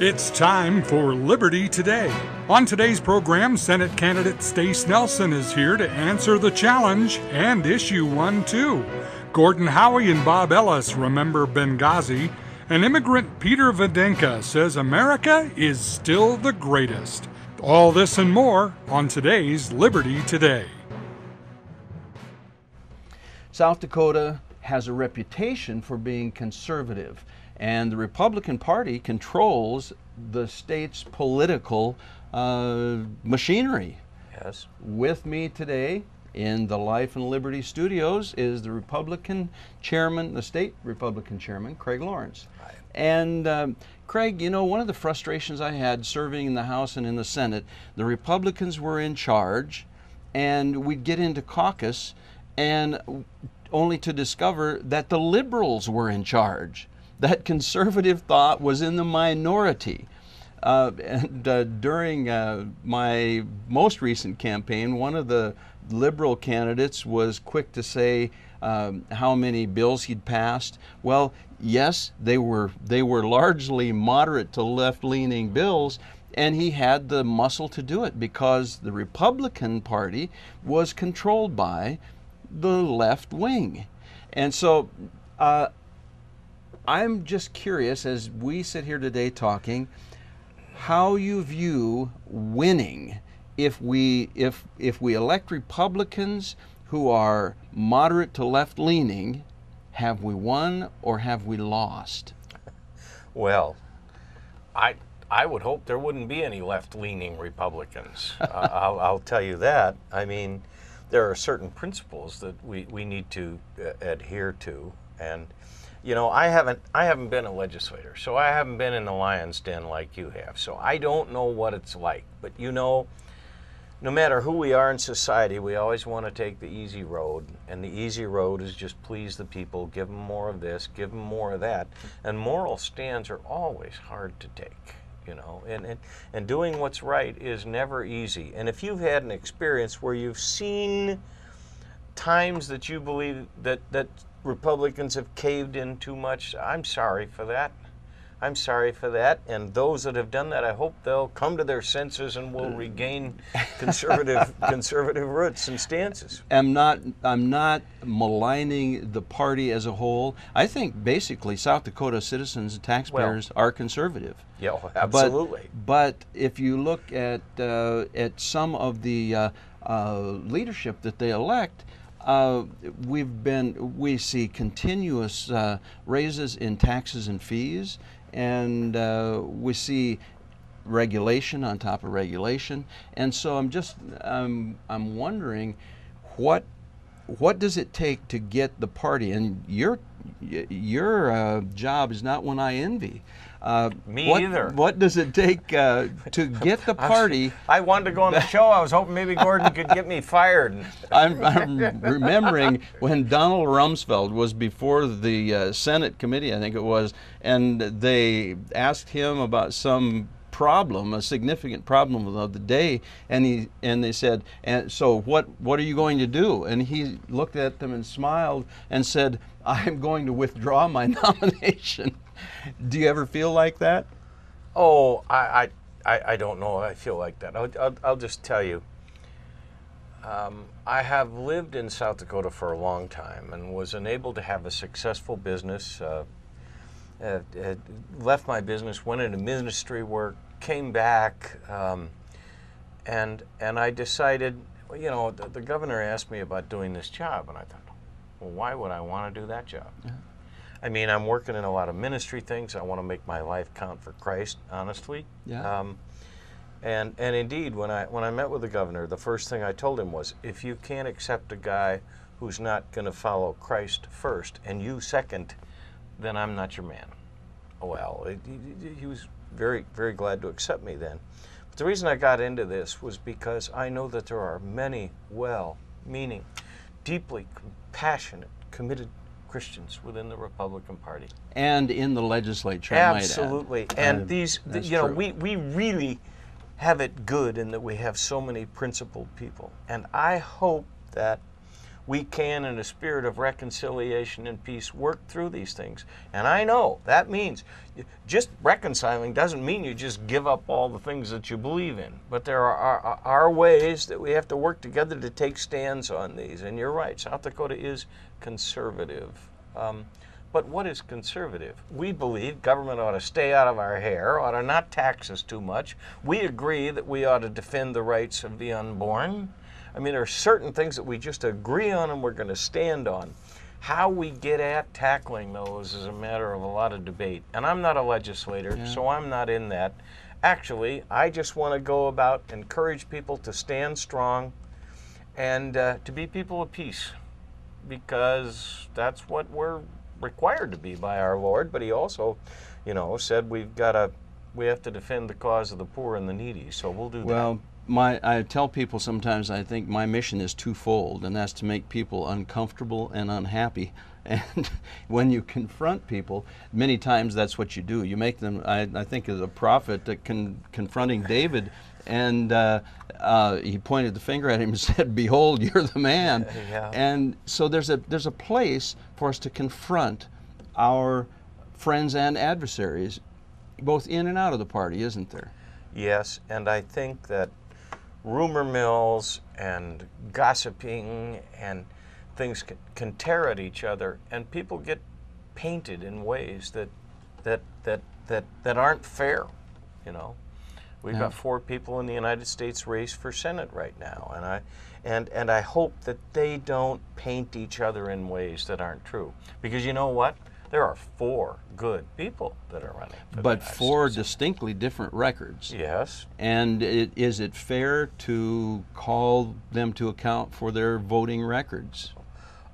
It's time for Liberty Today. On today's program, Senate candidate Stace Nelson is here to answer the challenge and issue one too. Gordon Howie and Bob Ellis remember Benghazi, and immigrant Peter Videnka says America is still the greatest. All this and more on today's Liberty Today. South Dakota has a reputation for being conservative, and the Republican Party controls the state's political machinery. Yes. With me today in the Life and Liberty studios is the Republican chairman, the state Republican chairman, Craig Lawrence. Hi. And Craig, you know, one of the frustrations I had serving in the House and in the Senate, the Republicans were in charge, and we'd get into caucus, and only to discover that the liberals were in charge. That conservative thought was in the minority. During my most recent campaign, one of the liberal candidates was quick to say how many bills he'd passed. Well, yes, they were largely moderate to left-leaning bills, and he had the muscle to do it because the Republican Party was controlled by the left wing. And so I'm just curious, as we sit here today talking, how you view winning if we elect Republicans who are moderate to left-leaning. Have we won or have we lost? Well, I would hope there wouldn't be any left-leaning Republicans. I'll tell you that. I mean, there are certain principles that we need to adhere to, and you know, I haven't been a legislator, so I haven't been in the lion's den like you have, so I don't know what it's like. But you know, no matter who we are in society, we always want to take the easy road, and the easy road is just please the people, give them more of this, give them more of that, and moral stands are always hard to take. You know, and doing what's right is never easy. And if you've had an experience where you've seen times that you believe that Republicans have caved in too much, I'm sorry for that. I'm sorry for that. And those that have done that, I hope they'll come to their senses and will regain conservative roots and stances. I'm not maligning the party as a whole. I think basically South Dakota citizens and taxpayers are conservative. Yeah, absolutely. But if you look at some of the leadership that they elect, we see continuous raises in taxes and fees, and we see regulation on top of regulation. And so I'm wondering what does it take to get the party, and your job is not one I envy. Me either. What does it take to get the party? I wanted to go on the show. I was hoping maybe Gordon could get me fired. I'm remembering when Donald Rumsfeld was before the Senate committee, I think it was, and they asked him about some problem, a significant problem of the day, and they said, and so what are you going to do? And he looked at them and smiled and said, I'm going to withdraw my nomination. Do you ever feel like that? Oh, I don't know if I feel like that. I'll just tell you, I have lived in South Dakota for a long time and was enabled to have a successful business. Left my business, went into ministry work, came back, and I decided, well, you know, the governor asked me about doing this job, and I thought, well, why would I want to do that job? Yeah. I mean, I'm working in a lot of ministry things. I want to make my life count for Christ, honestly. Yeah. And indeed, when I met with the governor, the first thing I told him was, if you can't accept a guy who's not going to follow Christ first and you second, then I'm not your man. Well, he was very, very glad to accept me then. But the reason I got into this was because I know that there are many well-meaning, deeply compassionate, committed Christians within the Republican Party. And in the legislature, absolutely. I might add. And these, you know, we really have it good in that we have so many principled people. And I hope that we can, in a spirit of reconciliation and peace, work through these things. And I know that means just reconciling doesn't mean you just give up all the things that you believe in. But there are ways that we have to work together to take stands on these. And you're right, South Dakota is conservative. But what is conservative? We believe government ought to stay out of our hair, ought to not tax us too much. We agree that we ought to defend the rights of the unborn. I mean, there are certain things that we just agree on and we're going to stand on. How we get at tackling those is a matter of a lot of debate. And I'm not a legislator, so I'm not in that. Actually, I just want to go about, encourage people to stand strong and to be people of peace, because that's what we're required to be by our Lord. But he also, you know, said we have to defend the cause of the poor and the needy, so we'll do that. Well, I tell people sometimes I think my mission is twofold, and that's to make people uncomfortable and unhappy. And when you confront people, many times that's what you do. You make them, I think as a prophet, confronting David, and he pointed the finger at him and said, "Behold, you're the man." Yeah. And so there's a place for us to confront our friends and adversaries, both in and out of the party, isn't there? Yes, and I think that rumor mills and gossiping and things can tear at each other, and people get painted in ways that aren't fair. You know, we've got 4 people in the United States race for Senate right now, and I hope that they don't paint each other in ways that aren't true, because you know what? There are 4 good people that are running for But the United 4 States. distinctly different records. Yes. And is it fair to call them to account for their voting records?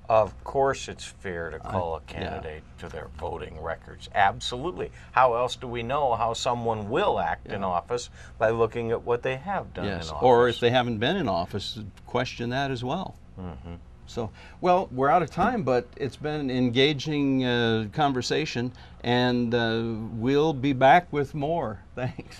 Of course it's fair to call a candidate to their voting records. Absolutely. How else do we know how someone will act in office? By looking at what they have done in office. Or if they haven't been in office, question that as well. Mm-hmm. So, well, we're out of time, but it's been an engaging conversation, and we'll be back with more. Thanks.